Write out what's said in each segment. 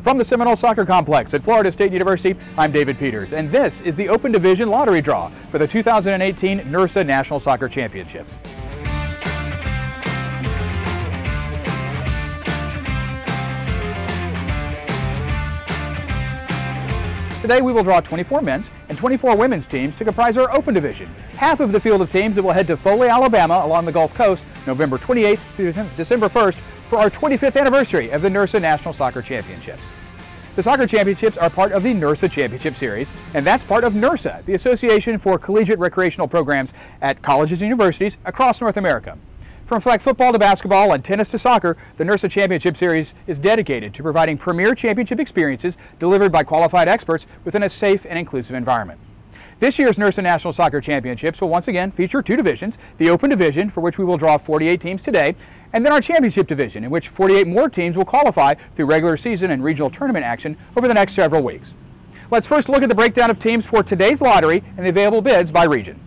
From the Seminole Soccer Complex at Florida State University, I'm David Peters, and this is the Open Division Lottery Draw for the 2018 NIRSA National Soccer Championships. Today we will draw 24 men's and 24 women's teams to comprise our Open Division, half of the field of teams that will head to Foley, Alabama along the Gulf Coast November 28th through December 1st for our 25th anniversary of the NIRSA National Soccer Championships. The soccer championships are part of the NIRSA Championship Series, and that's part of NIRSA, the Association for Collegiate Recreational Programs at colleges and universities across North America. From flag football to basketball and tennis to soccer, the NIRSA Championship Series is dedicated to providing premier championship experiences delivered by qualified experts within a safe and inclusive environment. This year's NIRSA National Soccer Championships will once again feature two divisions, the Open Division, for which we will draw 48 teams today, and then our Championship Division, in which 48 more teams will qualify through regular season and regional tournament action over the next several weeks. Let's first look at the breakdown of teams for today's lottery and the available bids by region.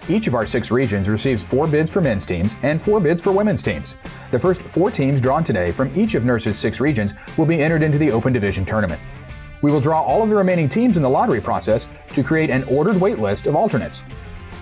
Each of our 6 regions receives 4 bids for men's teams and 4 bids for women's teams. The first 4 teams drawn today from each of NIRSA's 6 regions will be entered into the Open Division tournament. We will draw all of the remaining teams in the lottery process to create an ordered wait list of alternates.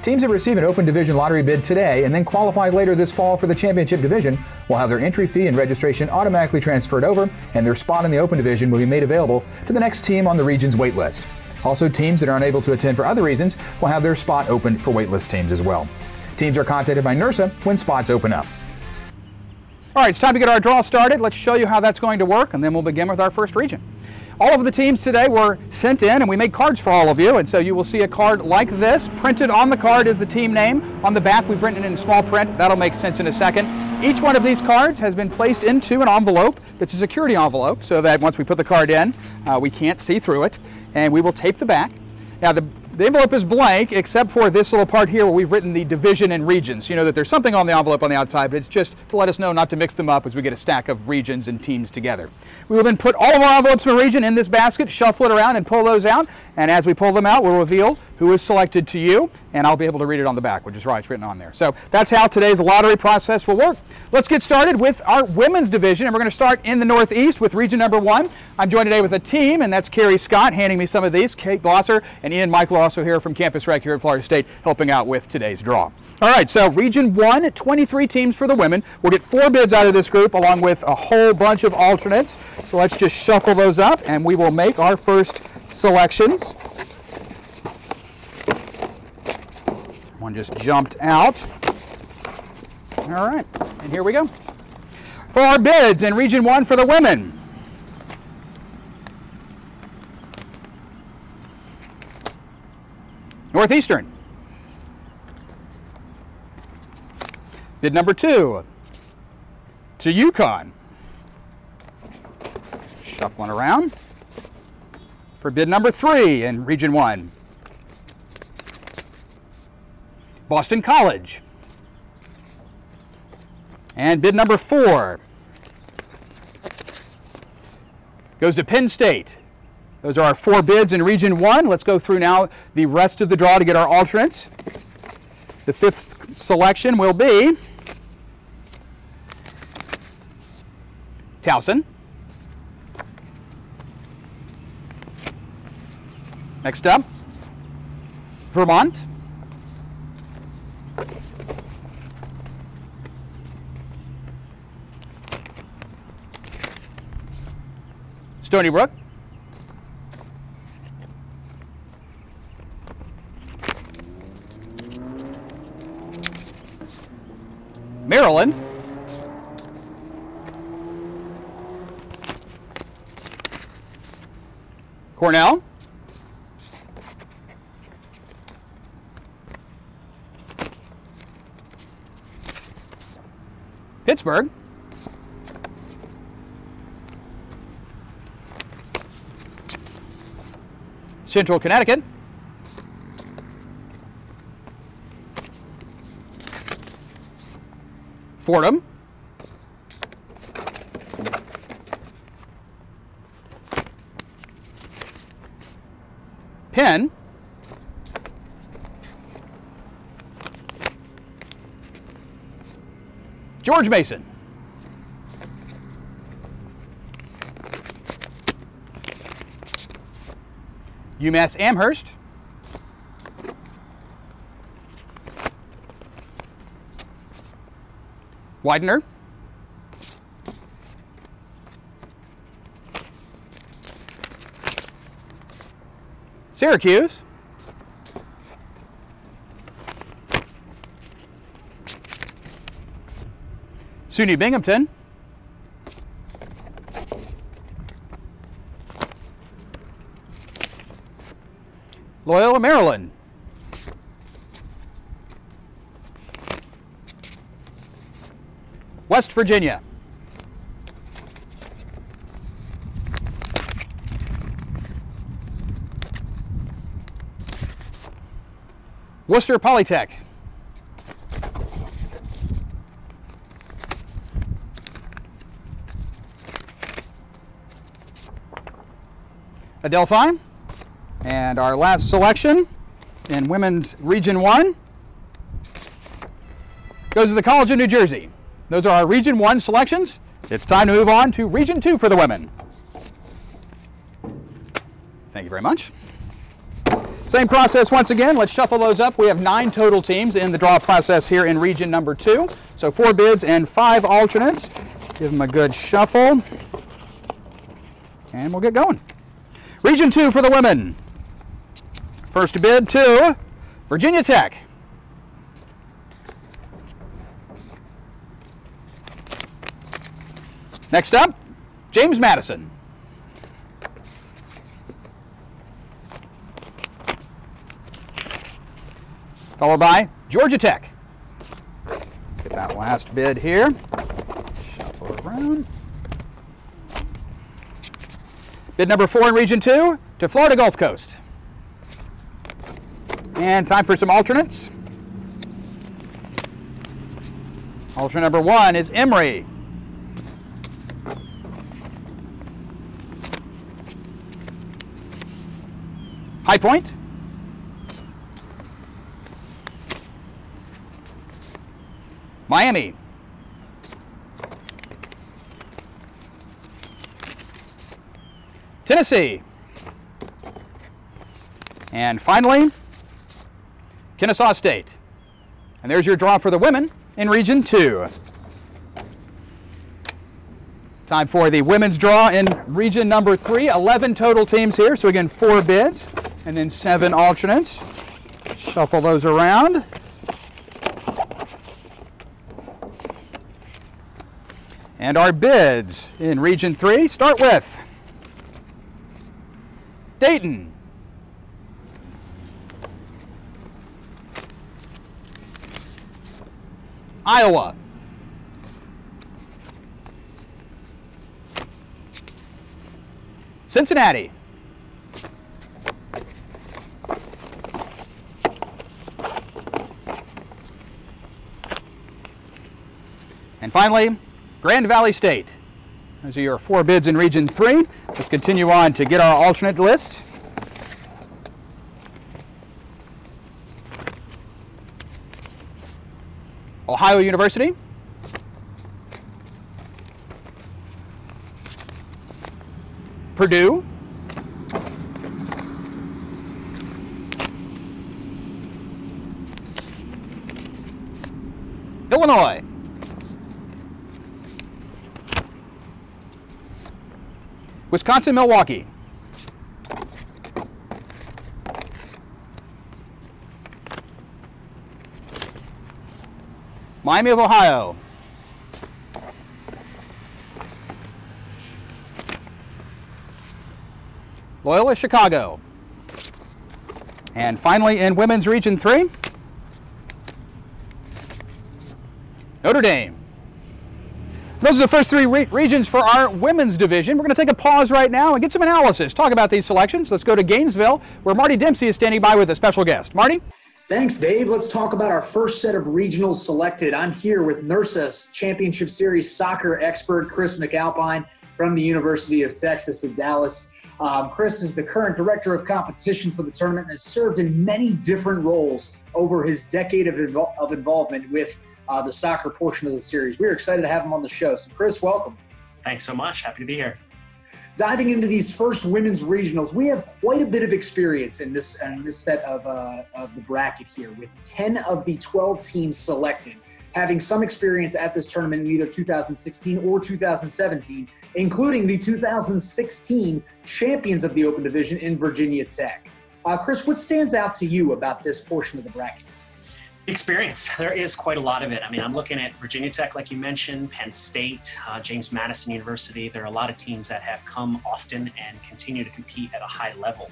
Teams that receive an Open Division lottery bid today and then qualify later this fall for the Championship Division will have their entry fee and registration automatically transferred over, and their spot in the Open Division will be made available to the next team on the region's wait list. Also, teams that are unable to attend for other reasons will have their spot open for waitlist teams as well. Teams are contacted by NIRSA when spots open up. All right, it's time to get our draw started. Let's show you how that's going to work, and then we'll begin with our first region. All of the teams today were sent in, and we made cards for all of you, and so you will see a card like this. Printed on the card is the team name. On the back, we've written it in small print. That'll make sense in a second. Each one of these cards has been placed into an envelope that's a security envelope, so that once we put the card in, we can't see through it. And we will tape the back. Now the envelope is blank except for this little part here where we've written the division and regions. You know that there's something on the envelope on the outside, but it's just to let us know not to mix them up as we get a stack of regions and teams together. We will then put all of our envelopes from a region in this basket, shuffle it around and pull those out. And as we pull them out, we'll reveal who is selected to you, and I'll be able to read it on the back, which is right, it's written on there. So that's how today's lottery process will work. Let's get started with our women's division, and we're going to start in the Northeast with region number 1. I'm joined today with a team, and that's Carrie Scott handing me some of these. Kate Blosser and Ian Michael are also here from Campus Rec here at Florida State helping out with today's draw. All right, so region 1, 23 teams for the women. We'll get 4 bids out of this group along with a whole bunch of alternates. So let's just shuffle those up, and we will make our first selections. One just jumped out. All right, and here we go. For our bids in region 1 for the women. Northeastern. Bid number 2 to Yukon. Shuffling around. For bid number 3 in region 1. Boston College. And bid number 4 goes to Penn State. Those are our 4 bids in region 1. Let's go through now the rest of the draw to get our alternates. The 5th selection will be Towson. Next up, Vermont. Stony Brook. Maryland. Cornell. Pittsburgh. Central Connecticut. Fordham. Penn. George Mason. UMass Amherst, Widener, Syracuse, SUNY Binghamton, Loyola Maryland, West Virginia, Worcester Polytech, Adelphi, and our last selection in Women's Region 1 goes to the College of New Jersey. Those are our Region 1 selections. It's time to move on to Region 2 for the women. Thank you very much. Same process once again. Let's shuffle those up. We have 9 total teams in the draw process here in Region number 2. So 4 bids and 5 alternates. Give them a good shuffle. And we'll get going. Region 2 for the women. First bid to Virginia Tech. Next up, James Madison. Followed by Georgia Tech. Let's get that last bid here. Shuffle around. Bid number 4 in Region 2 to Florida Gulf Coast. And time for some alternates. Alternate number 1 is Emory. High Point. Miami. Tennessee. And finally, Kennesaw State. And there's your draw for the women in Region 2. Time for the women's draw in Region number 3. 11 total teams here, so again 4 bids and then 7 alternates. Shuffle those around. And our bids in Region 3 start with Dayton, Iowa, Cincinnati, and finally, Grand Valley State. Those are your 4 bids in Region 3. Let's continue on to get our alternate list. Ohio University, Purdue, Illinois, Wisconsin-Milwaukee, Miami of Ohio, Loyola Chicago, and finally in Women's Region 3, Notre Dame. Those are the first 3 regions for our women's division. We're going to take a pause right now and get some analysis, talk about these selections. Let's go to Gainesville, where Marty Dempsey is standing by with a special guest. Marty? Thanks, Dave. Let's talk about our first set of regionals selected. I'm here with NIRSA Championship Series soccer expert Chris McAlpine from the University of Texas at Dallas. Chris is the current director of competition for the tournament and has served in many different roles over his decade of involvement with the soccer portion of the series. We're excited to have him on the show. So, Chris, welcome. Thanks so much. Happy to be here. Diving into these first women's regionals, we have quite a bit of experience in this set of the bracket here, with 10 of the 12 teams selected having some experience at this tournament in either 2016 or 2017, including the 2016 champions of the Open Division in Virginia Tech. Chris, what stands out to you about this portion of the bracket? Experience. There is quite a lot of it. I mean, I'm looking at Virginia Tech, like you mentioned, Penn State, James Madison University. There are a lot of teams that have come often and continue to compete at a high level.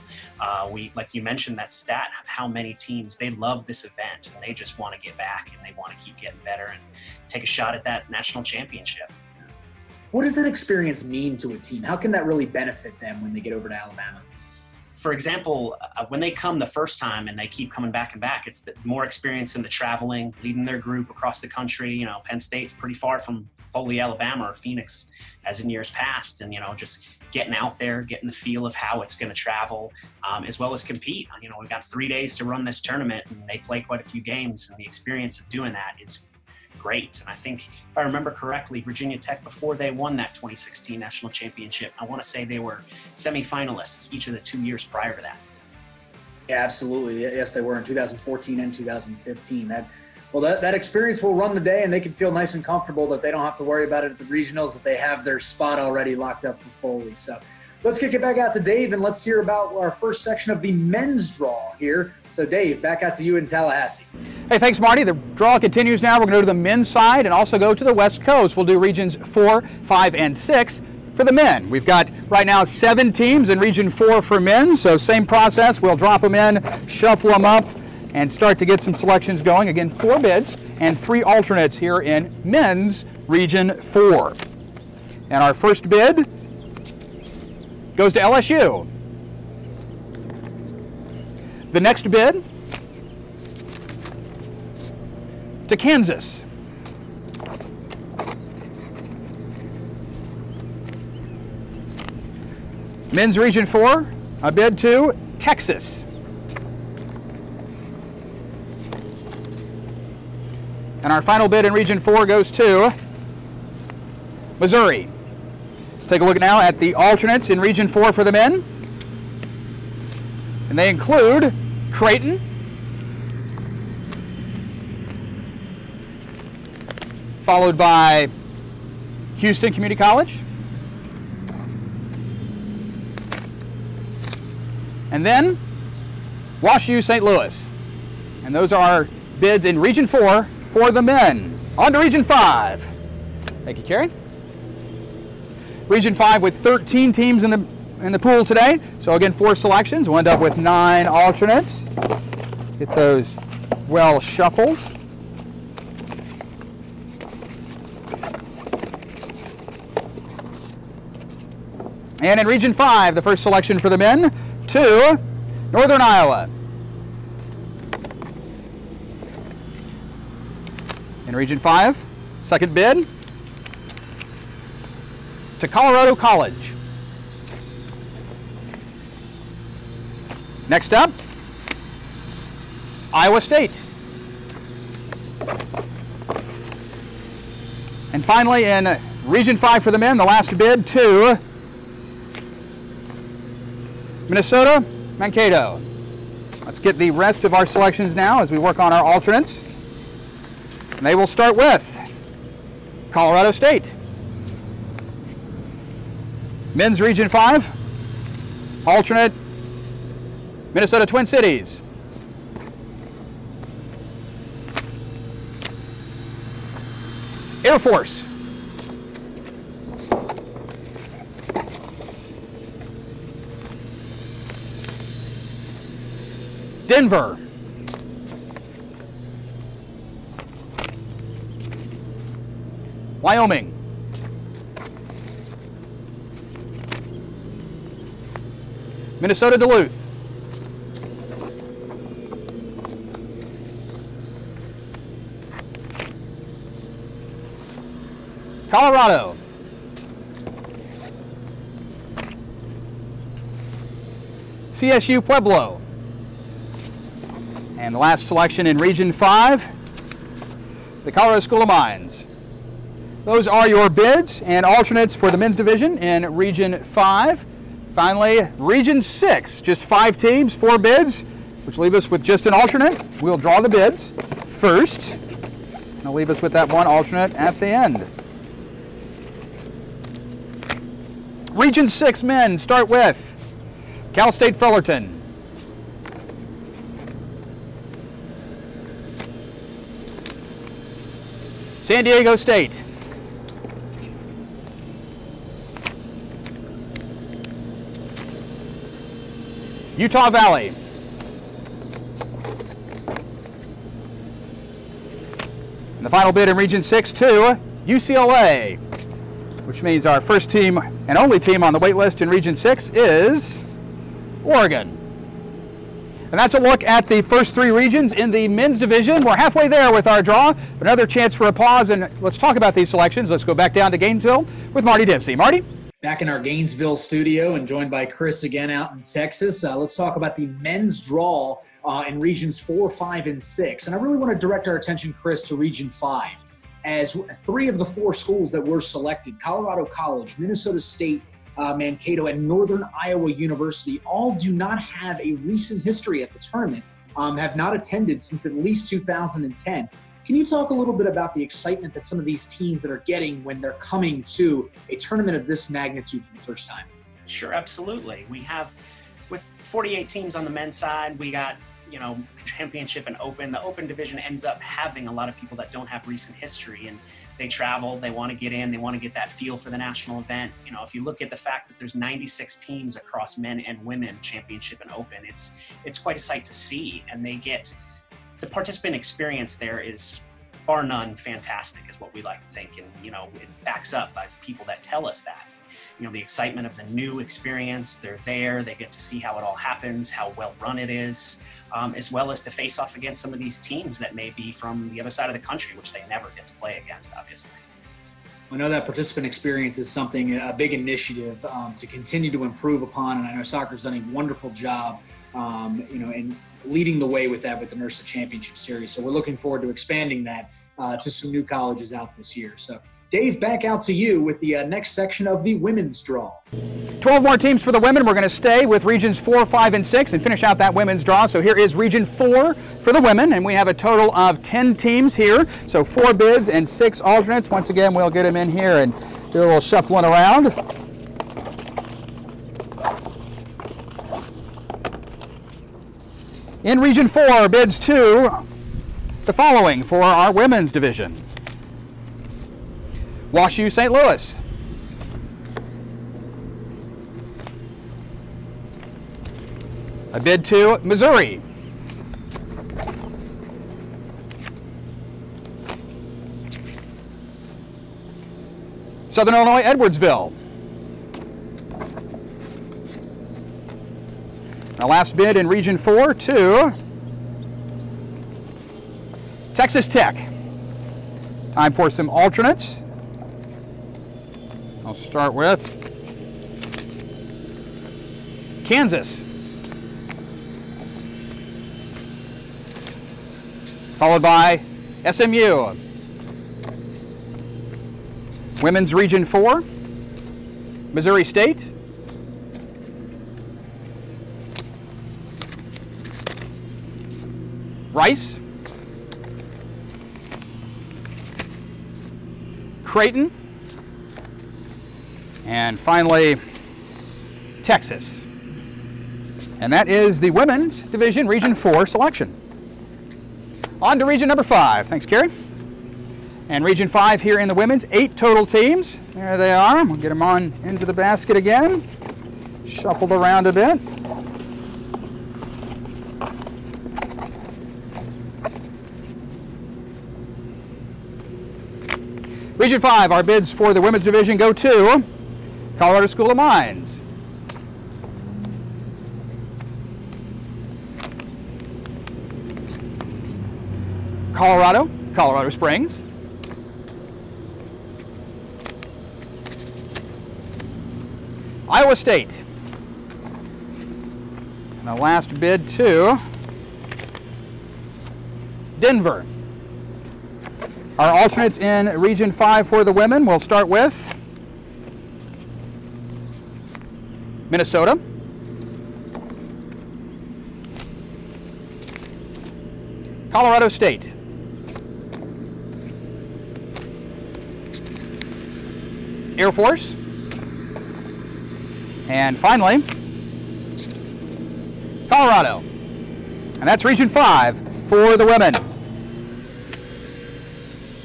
Like you mentioned, that stat of how many teams, they love this event and they just want to get back and they want to keep getting better and take a shot at that national championship. What does that experience mean to a team? How can that really benefit them when they get over to Alabama? For example, when they come the first time and they keep coming back and back, it's the more experience in the traveling, leading their group across the country. You know, Penn State's pretty far from Foley, Alabama, or Phoenix, as in years past. And, you know, just getting out there, getting the feel of how it's going to travel, as well as compete. You know, we've got 3 days to run this tournament, and they play quite a few games, and the experience of doing that is great. And I think, if I remember correctly, Virginia Tech, before they won that 2016 national championship, I want to say they were semifinalists each of the 2 years prior to that. Yeah, absolutely. Yes, they were in 2014 and 2015. That experience will run the day, and they can feel nice and comfortable that they don't have to worry about it at the regionals, that they have their spot already locked up for Foley. So let's kick it back out to Dave, and let's hear about our first section of the men's draw here. So Dave, back out to you in Tallahassee. Hey, thanks, Marty. The draw continues now. We're going to go to the men's side and also go to the West Coast. We'll do regions 4, 5, and 6 for the men. We've got right now 7 teams in region 4 for men, so same process. We'll drop them in, shuffle them up, and start to get some selections going. Again, 4 bids and 3 alternates here in men's region 4. And our first bid goes to LSU. The next bid to Kansas. Men's Region 4, a bid to Texas. And our final bid in Region 4 goes to Missouri. Let's take a look now at the alternates in Region 4 for the men. And they include Creighton, followed by Houston Community College, and then WashU St. Louis. And those are our bids in Region 4 for the men. On to Region 5. Thank you, Carrie. Region 5 with 13 teams in the pool today. So again, 4 selections. We'll end up with 9 alternates. Get those well shuffled. And in Region 5, the first selection for the men to Northern Iowa. In Region 5, second bid to Colorado College. Next up, Iowa State. And finally, in Region 5 for the men, the last bid to Minnesota Mankato. Let's get the rest of our selections now as we work on our alternates. And they will start with Colorado State. Men's Region 5, alternate Minnesota Twin Cities. Air Force. Denver. Wyoming. Minnesota Duluth. Colorado. CSU Pueblo. And the last selection in Region 5, the Colorado School of Mines. Those are your bids and alternates for the men's division in Region 5. Finally, Region 6, just 5 teams, 4 bids, which leave us with just an alternate. We'll draw the bids first, and I'll leave us with that one alternate at the end. Region 6 men start with Cal State Fullerton, San Diego State, Utah Valley, and the final bid in Region 6 to UCLA, which means our first team and only team on the wait list in Region 6 is Oregon. And that's a look at the first 3 regions in the men's division. We're halfway there with our draw, but another chance for a pause, and let's talk about these selections. Let's go back down to Gainesville with Marty Dempsey. Marty? Back in our Gainesville studio and joined by Chris again out in Texas. Let's talk about the men's draw in Regions 4, 5, and 6. And I really want to direct our attention, Chris, to Region 5. As 3 of the 4 schools that were selected, Colorado College, Minnesota State, Mankato, and Northern Iowa University, all do not have a recent history at the tournament, have not attended since at least 2010. Can you talk a little bit about the excitement that some of these teams that are getting when they're coming to a tournament of this magnitude for the first time? Sure, absolutely. We have, with 48 teams on the men's side, we got, championship and open. The open division ends up having a lot of people that don't have recent history, and they travel, they want to get in, they want to get that feel for the national event. If you look at the fact that there's 96 teams across men and women championship and open, it's quite a sight to see, and they get the participant experience there is bar none fantastic, is what we like to think, and it backs up by people that tell us that. The excitement of the new experience, they're there, they get to see how it all happens, how well run it is, as well as to face off against some of these teams that may be from the other side of the country, which they never get to play against, obviously. I know that participant experience is something, a big initiative to continue to improve upon, and I know soccer's done a wonderful job, in leading the way with that with the NIRSA Championship Series. So we're looking forward to expanding that to some new colleges out this year. So Dave, back out to you with the next section of the women's draw. 12 more teams for the women. We're going to stay with Regions 4, 5, and 6 and finish out that women's draw. So here is Region 4 for the women, and we have a total of 10 teams here. So 4 bids and 6 alternates. Once again, we'll get them in here and do a little shuffling around. In Region 4, bids to the following for our women's division: WashU St. Louis, a bid to Missouri, Southern Illinois Edwardsville, our last bid in Region 4 to Texas Tech. Time for some alternates. I'll start with Kansas, followed by SMU. Women's Region 4, Missouri State, Rice, Creighton, and finally Texas. And that is the women's division Region 4 selection. On to Region number 5. Thanks, Carrie. And Region 5 here in the women's, 8 total teams. There they are. We'll get them on into the basket again. Shuffled around a bit. Region 5, our bids for the women's division go to Colorado School of Mines, Colorado Springs, Iowa State, and the last bid to Denver. Our alternates in Region 5 for the women, we'll start with Minnesota, Colorado State, Air Force, and finally, Colorado. And that's Region 5 for the women.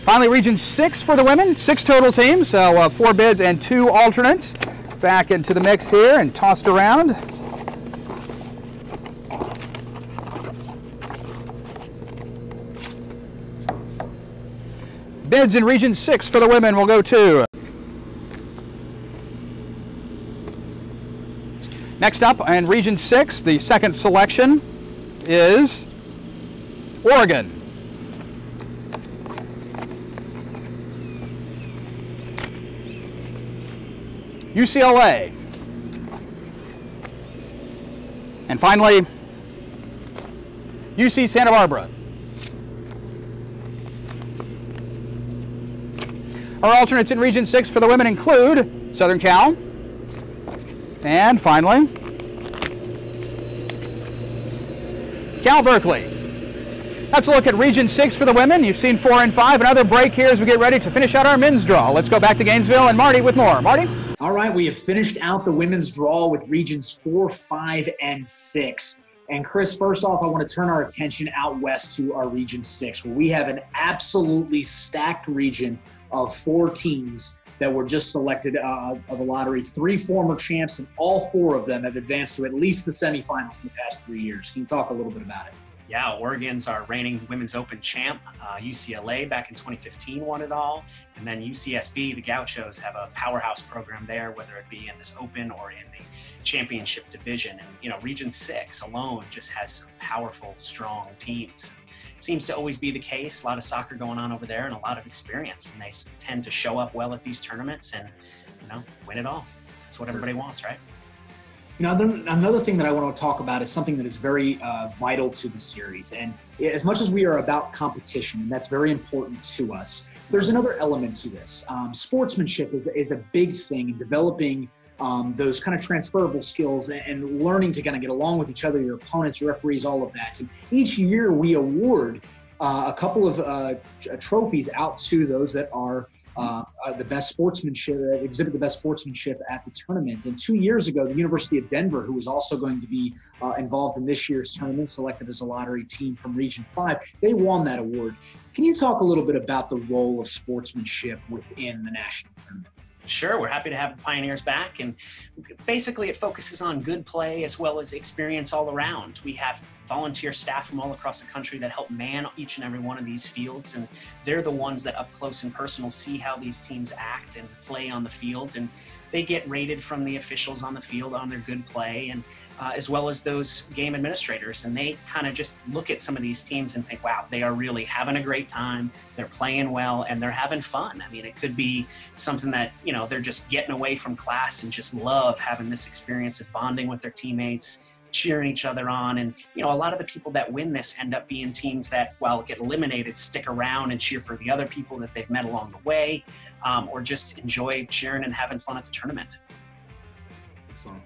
Finally, Region 6 for the women, 6 total teams, so 4 bids and 2 alternates. Back into the mix here and tossed around. Bids in Region 6 for the women will go to. Next up in Region 6, the second selection is Oregon. UCLA. And finally, UC Santa Barbara. Our alternates in Region 6 for the women include Southern Cal. And finally, Cal Berkeley. That's a look at Region 6 for the women. You've seen 4 and 5. Another break here as we get ready to finish out our men's draw. Let's go back to Gainesville and Marty with more. Marty? All right, we have finished out the women's draw with Regions 4, 5, and 6. And Chris, first off, I want to turn our attention out west to our Region 6, where we have an absolutely stacked region of 4 teams that were just selected of the lottery. 3 former champs, and all 4 of them have advanced to at least the semifinals in the past 3 years. Can you talk a little bit about it? Yeah, Oregon's our reigning Women's Open champ. UCLA back in 2015 won it all. And then UCSB, the Gauchos, have a powerhouse program there, whether it be in this Open or in the championship division. And, you know, Region 6 alone just has some powerful, strong teams. It seems to always be the case. A lot of soccer going on over there and a lot of experience. And they tend to show up well at these tournaments and, you know, win it all. That's what everybody wants, right? You know, another thing that I want to talk about is something that is very vital to the series. And as much as we are about competition, and that's very important to us, there's another element to this. Sportsmanship is a big thing in developing those kind of transferable skills and learning to kind of get along with each other, your opponents, your referees, all of that. And each year we award a couple of trophies out to those that are the best sportsmanship, exhibit the best sportsmanship at the tournament. And 2 years ago, the University of Denver, who was also going to be involved in this year's tournament, selected as a lottery team from Region 5, they won that award. Can you talk a little bit about the role of sportsmanship within the national tournament? Sure, we're happy to have the Pioneers back, and basically it focuses on good play as well as experience all around. We have volunteer staff from all across the country that help man each and every one of these fields, and they're the ones that up close and personal see how these teams act and play on the field, and they get rated from the officials on the field on their good play, and as well as those game administrators, and they kind of just look at some of these teams and think, wow, they are really having a great time, they're playing well, and they're having fun. I mean, it could be something that, you know, they're just getting away from class and just love having this experience of bonding with their teammates, cheering each other on. And, you know, a lot of the people that win this end up being teams that, while get eliminated, stick around and cheer for the other people that they've met along the way, or just enjoy cheering and having fun at the tournament. Excellent.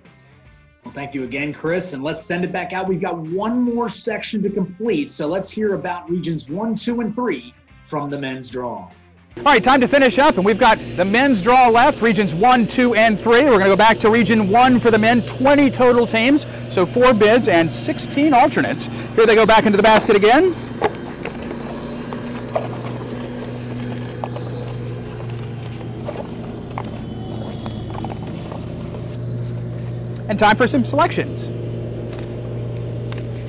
Well, thank you again, Chris, and let's send it back out. We've got one more section to complete, so let's hear about Regions 1, 2, and 3 from the men's draw. All right, time to finish up, and we've got the men's draw left, Regions 1, 2, and 3. We're going to go back to Region 1 for the men, 20 total teams, so 4 bids and 16 alternates. Here they go back into the basket again. And time for some selections.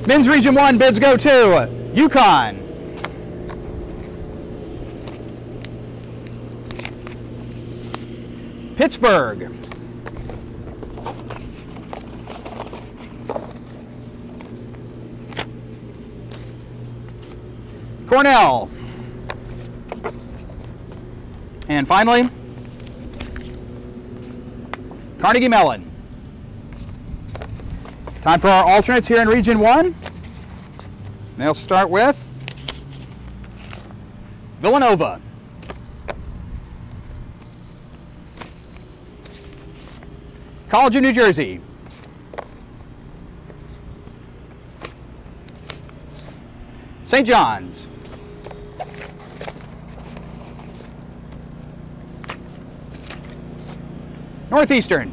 Men's Region 1 bids go to Yukon, Pittsburgh, Cornell, and finally, Carnegie Mellon. Time for our alternates here in Region 1. They'll start with Villanova. College of New Jersey. St. John's. Northeastern.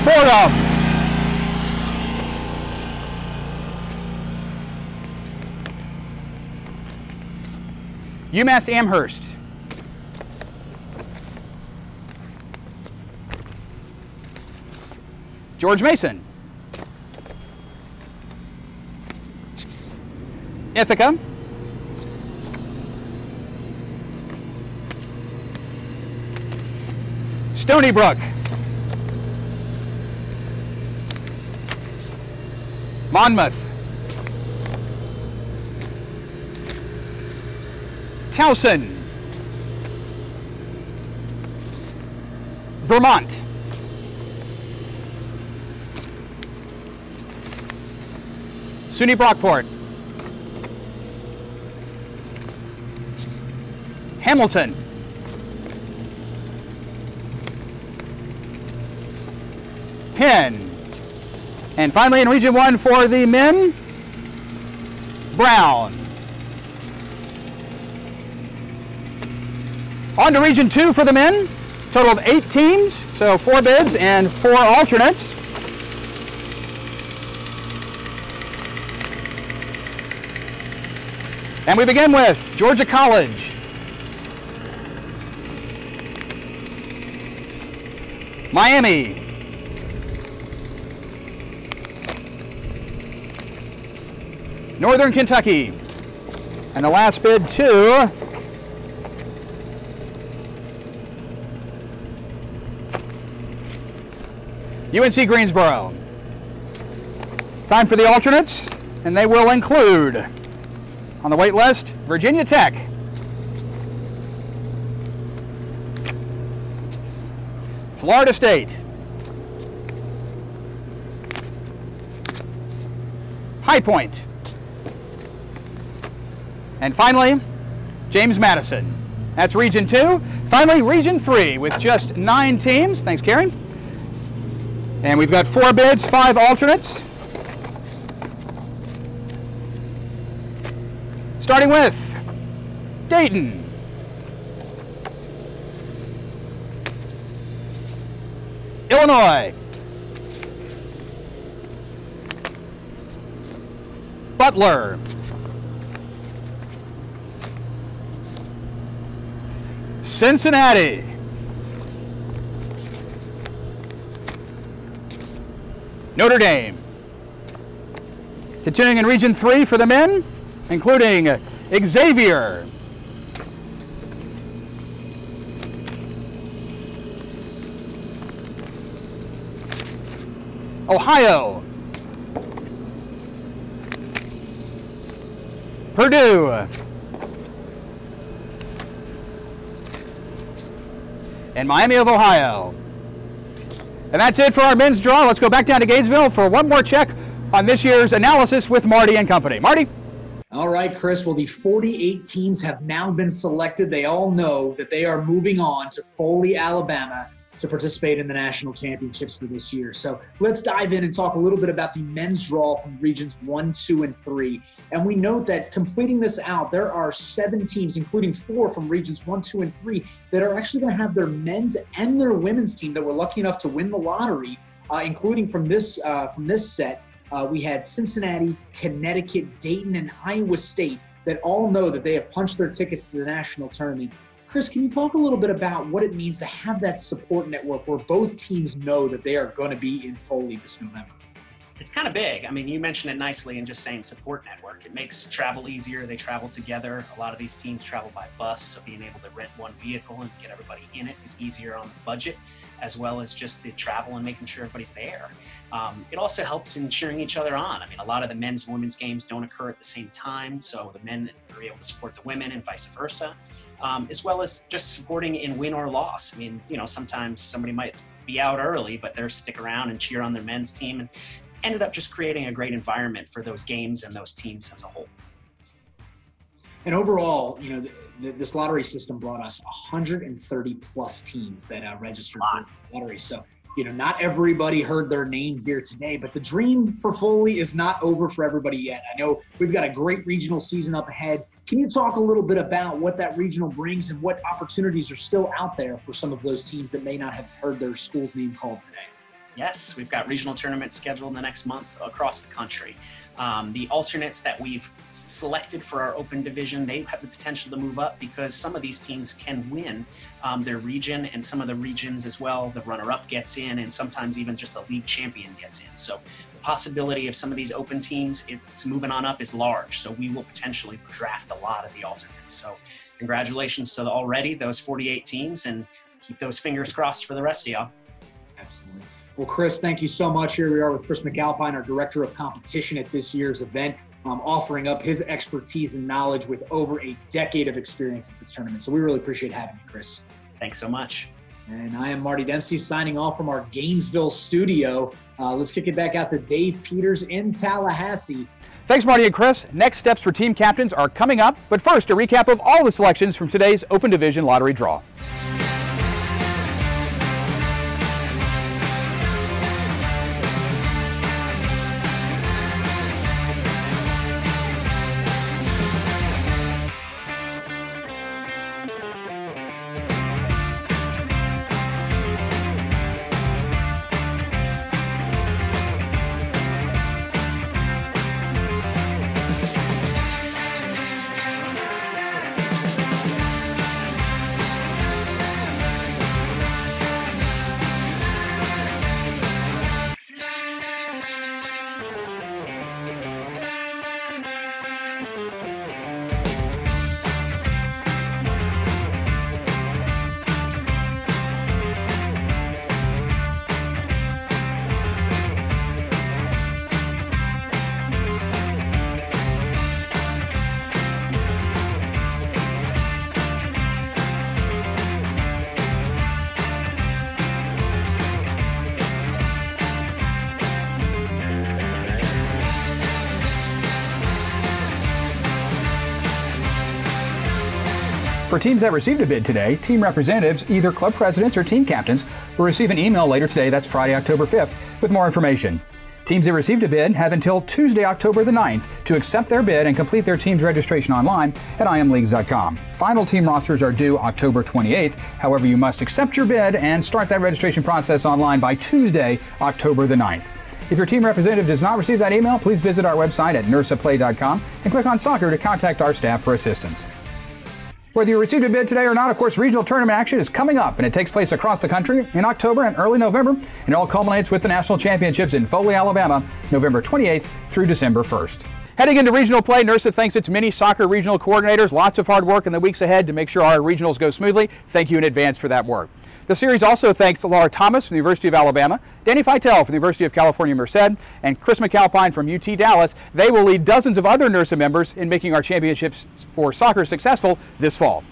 Fordham. UMass Amherst. George Mason. Ithaca. Stony Brook. Monmouth. Towson. Vermont. SUNY Brockport. Hamilton. Penn. And finally in Region 1 for the men, Brown. On to Region 2 for the men. Total of 8 teams, so 4 bids and 4 alternates. And we begin with Georgia College. Miami. Northern Kentucky. And the last bid to UNC Greensboro. Time for the alternates, and they will include, on the wait list, Virginia Tech, Florida State, High Point, and finally, James Madison. That's Region 2. Finally, Region 3 with just 9 teams. Thanks, Karen. And we've got 4 bids, 5 alternates. Starting with Dayton. Illinois. Butler. Cincinnati. Notre Dame. Continuing in Region 3 for the men, including Xavier. Ohio. Purdue. And Miami of Ohio. And that's it for our men's draw. Let's go back down to Gainesville for one more check on this year's analysis with Marty and company. Marty? All right, Chris. Well, the 48 teams have now been selected. They all know that they are moving on to Foley, Alabama to participate in the national championships for this year. So let's dive in and talk a little bit about the men's draw from regions 1, 2, and 3. And we note that completing this out, there are 7 teams, including 4 from regions 1, 2, and 3, that are actually going to have their men's and their women's team that were lucky enough to win the lottery, including from this set. We had Cincinnati, Connecticut, Dayton, and Iowa State that all know that they have punched their tickets to the national tournament. Chris, can you talk a little bit about what it means to have that support network where both teams know that they are going to be in Foley this November? It's kind of big. I mean, you mentioned it nicely in just saying support network. It makes travel easier. They travel together. A lot of these teams travel by bus, so being able to rent one vehicle and get everybody in it is easier on the budget, as well as just the travel and making sure everybody's there. It also helps in cheering each other on. I mean, a lot of the men's and women's games don't occur at the same time, so the men are able to support the women and vice versa, as well as just supporting in win or loss. I mean, you know, sometimes somebody might be out early, but they're stick around and cheer on their men's team. And ended up just creating a great environment for those games and those teams as a whole. And overall, you know, this lottery system brought us 130 plus teams that registered for the lottery. So, you know, not everybody heard their name here today, but the dream for Foley is not over for everybody yet. I know we've got a great regional season up ahead. Can you talk a little bit about what that regional brings and what opportunities are still out there for some of those teams that may not have heard their school's name called today? Yes, we've got regional tournaments scheduled in the next month across the country. The alternates that we've selected for our open division, they have the potential to move up because some of these teams can win their region, and some of the regions as well, the runner-up gets in, and sometimes even just the league champion gets in. So the possibility of some of these open teams, if it's moving on up, is large. So we will potentially draft a lot of the alternates. So congratulations to already those 48 teams, and keep those fingers crossed for the rest of y'all. Absolutely. Well, Chris, thank you so much. Here we are with Chris McAlpine, our Director of Competition at this year's event, offering up his expertise and knowledge with over a decade of experience at this tournament. So we really appreciate having you, Chris. Thanks so much. And I am Marty Dempsey signing off from our Gainesville studio. Let's kick it back out to Dave Peters in Tallahassee. Thanks, Marty and Chris. Next steps for team captains are coming up, but first, a recap of all the selections from today's Open Division Lottery draw. For teams that received a bid today, team representatives, either club presidents or team captains, will receive an email later today, that's Friday, October 5th, with more information. Teams that received a bid have until Tuesday, October the 9th to accept their bid and complete their team's registration online at imleagues.com. Final team rosters are due October 28th. However, you must accept your bid and start that registration process online by Tuesday, October the 9th. If your team representative does not receive that email, please visit our website at NIRSAplay.com and click on Soccer to contact our staff for assistance. Whether you received a bid today or not, of course, regional tournament action is coming up, and it takes place across the country in October and early November, and it all culminates with the national championships in Foley, Alabama, November 28th through December 1st. Heading into regional play, NIRSA thanks its many soccer regional coordinators. Lots of hard work in the weeks ahead to make sure our regionals go smoothly. Thank you in advance for that work. The series also thanks Laura Thomas from the University of Alabama, Danny Feitel from the University of California, Merced, and Chris McAlpine from UT Dallas. They will lead dozens of other NIRSA members in making our championships for soccer successful this fall.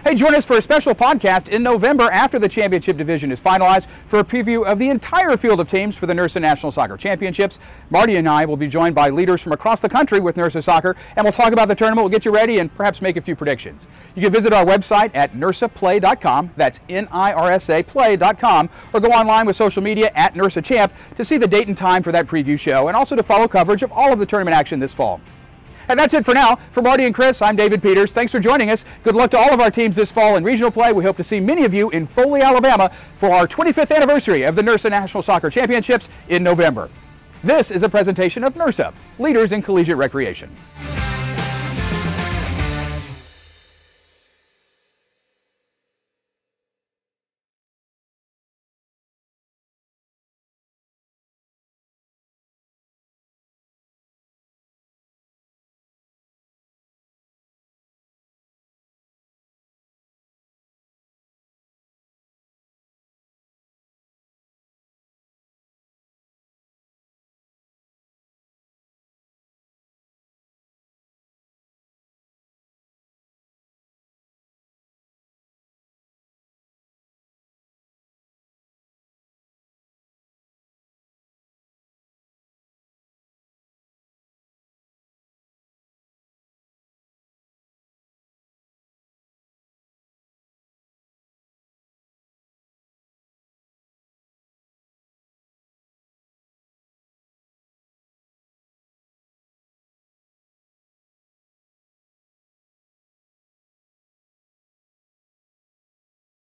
Hey, join us for a special podcast in November after the championship division is finalized for a preview of the entire field of teams for the NIRSA National Soccer Championships. Marty and I will be joined by leaders from across the country with NIRSA Soccer, and we'll talk about the tournament. We'll get you ready and perhaps make a few predictions. You can visit our website at nirsaplay.com, that's NIRSA play.com, or go online with social media at NIRSA Champ to see the date and time for that preview show, and also to follow coverage of all of the tournament action this fall. And that's it for now. For Marty and Chris, I'm David Peters. Thanks for joining us. Good luck to all of our teams this fall in regional play. We hope to see many of you in Foley, Alabama for our 25th anniversary of the NIRSA National Soccer Championships in November. This is a presentation of NIRSA, leaders in collegiate recreation.